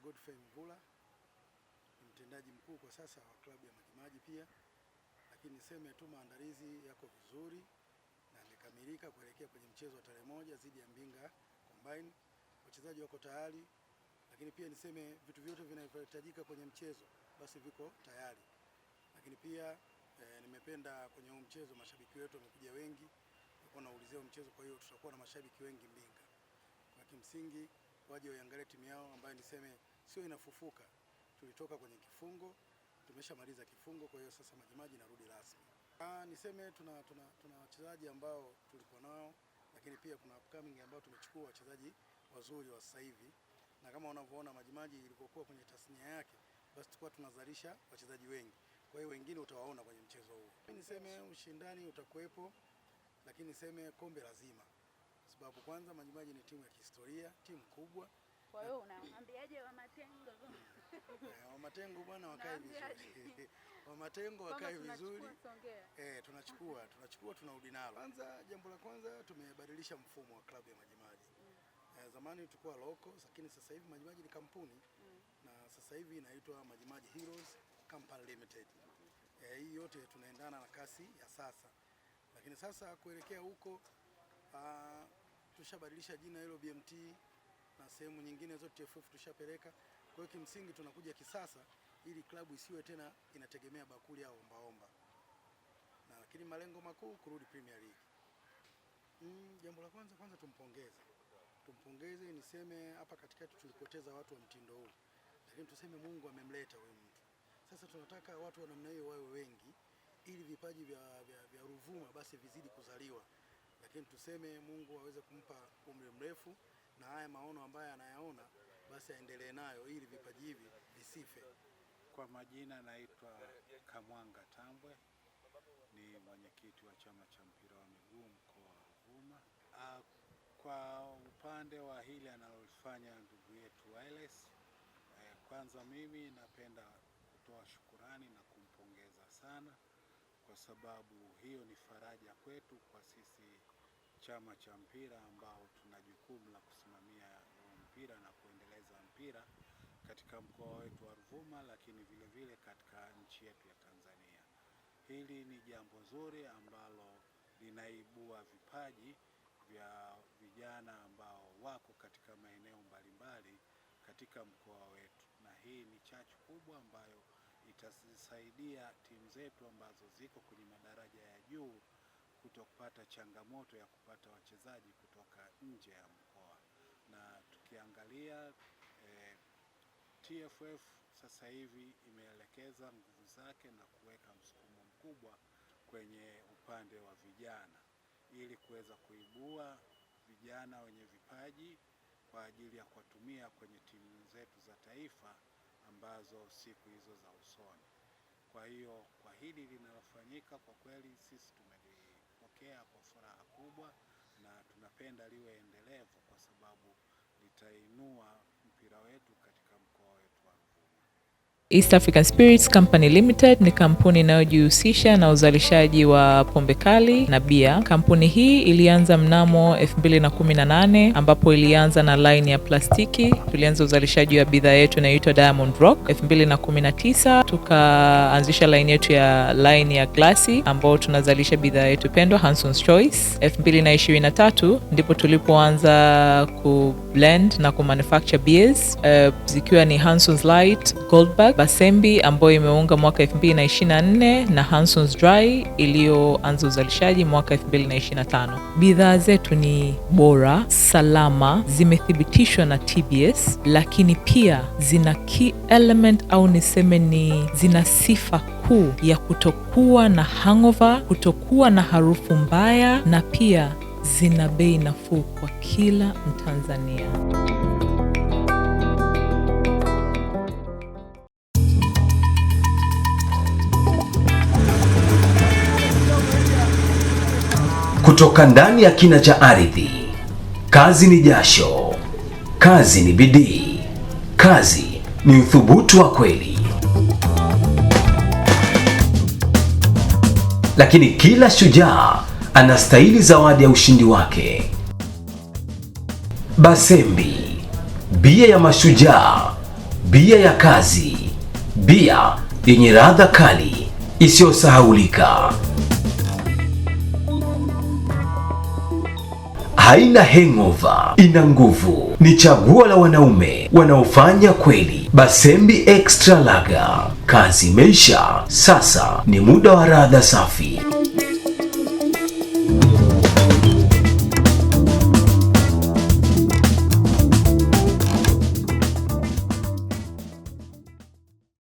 Godfrey Mvula, mtendaji mkuu kwa sasa wa klabu ya Majimaji pia, lakini niseme tu maandalizi yako vizuri na yamekamilika kuelekea kwenye mchezo wa tarehe 1 dhidi ya Mbinga Combine. Wachezaji wako tayari, lakini pia niseme vitu vyote vinavyohitajika kwenye mchezo basi viko tayari. Lakini pia nimependa kwenye huu mchezo mashabiki wetu wamekuja wengi, walikuwa wanaulizia mchezo, kwa hiyo tutakuwa na mashabiki wengi Mbinga. Kwa kimsingi waje waangalie timu yao ambayo niseme sio inafufuka. Tulitoka kwenye kifungo, tumeshamaliza kifungo, kwa hiyo sasa Majimaji narudi rasmi. Niseme tuna wachezaji ambao tulikuwa nao, lakini pia kuna upcoming ambao tumechukua wachezaji wazuri wa sasa hivi. Na kama unavyoona Majimaji ilipokuwa kwenye tasnia yake, basi tulikuwa tunazalisha wachezaji wengi. Kwa hiyo wengine utawaona kwenye mchezo huu. Niseme ushindani utakuwepo, lakini niseme kombe lazima. Sababu kwanza Majimaji ni timu ya kihistoria, timu kubwa. Kwa hiyo unaambiaje wa Matengo? Wa Matengo bwana wakae vizuri. Wa Matengo wakae vizuri. Tunachukua tunarudi nalo. Kwanza jambo la kwanza tumebadilisha mfumo wa klabu ya Majimaji. Zamani tulikuwa local, lakini sasa hivi Majimaji ni kampuni na sasa hivi inaitwa Majimaji Heroes Company Limited. Hii yote tunaendana na kasi ya sasa. Lakini sasa kuelekea huko tushabadilisha jina hilo BMT na sehemu nyingine zote TFF tushapeleka. Kwa hiyo kimsingi tunakuja kisasa ili klabu isiwe tena inategemea bakuli au ombaomba. Na lakini malengo makuu kurudi Premier League. Jambo la kwanza tumpongeze, niseme hapa katikati tulipoteza watu wa mtindo huu. Lakini tuseme Mungu amemleta huyu mtu. Sasa tunataka watu wa namna hiyo wawe wengi ili vipaji vya Ruvuma basi vizidi kuzaliwa. Lakini tuseme Mungu aweze kumpa umri mrefu na haya maono ambayo anayaona basi aendelee nayo ili vipaji hivi visife. Kwa majina naitwa Kamwanga Tambwe, ni mwenyekiti wa chama cha mpira wa miguu mkoa wa Ruvuma. Kwa upande wa hili analofanya ndugu yetu Wireless, kwanza mimi napenda kutoa shukurani na kumpongeza sana, kwa sababu hiyo ni faraja kwetu kwa sisi chama cha mpira ambao tuna jukumu la kusimamia mpira na kuendeleza mpira katika mkoa wetu wa Ruvuma, lakini vile vile katika nchi yetu ya Tanzania. Hili ni jambo zuri ambalo linaibua vipaji vya vijana ambao wako katika maeneo mbalimbali katika mkoa wetu, na hii ni chachu kubwa ambayo itasaidia timu zetu ambazo ziko kwenye madaraja ya juu kutopata changamoto ya kupata wachezaji kutoka nje ya mkoa. Na tukiangalia TFF sasa hivi imeelekeza nguvu zake na kuweka msukumo mkubwa kwenye upande wa vijana ili kuweza kuibua vijana wenye vipaji kwa ajili ya kuwatumia kwenye timu zetu za taifa ambazo siku hizo za usoni. Kwa hiyo kwa hili linalofanyika, kwa kweli sisi tumelipokea kwa furaha kubwa na tunapenda liwe endelevu, kwa sababu litainua mpira wetu katika mkoa wetu wa Ruvuma. East African Spirits Company Limited ni kampuni inayojihusisha na uzalishaji wa pombe kali na bia. Kampuni hii ilianza mnamo 2018 ambapo ilianza na line ya plastiki. Tulianza uzalishaji wa bidhaa yetu inayoitwa Diamond Rock. 2019 tukaanzisha line yetu ya line ya glasi ambao tunazalisha bidhaa yetu pendwa Hanson's Choice. 2023 ndipo tulipoanza ku blend na ku manufacture beers zikiwa ni Hanson's Light, Goldberg, Basembi ambayo imeunga mwaka 2024 na Hanson's Dry iliyoanza uzalishaji mwaka 2025. Bidhaa zetu ni bora, salama, zimethibitishwa na TBS, lakini pia zina key element au niseme ni zina sifa kuu ya kutokuwa na hangover, kutokuwa na harufu mbaya, na pia zina bei nafuu kwa kila Mtanzania. Kutoka ndani ya kina cha ardhi, kazi ni jasho, kazi ni bidii, kazi ni uthubutu wa kweli. Lakini kila shujaa anastahili zawadi ya ushindi wake. Basembi, bia ya mashujaa, Bia ya Kazi, bia yenye ladha kali isiyosahaulika. Haina hangover, ina nguvu. Ni chaguo la wanaume wanaofanya kweli. Basembi Extra Lager. Kazi imeisha, sasa ni muda wa ladha safi.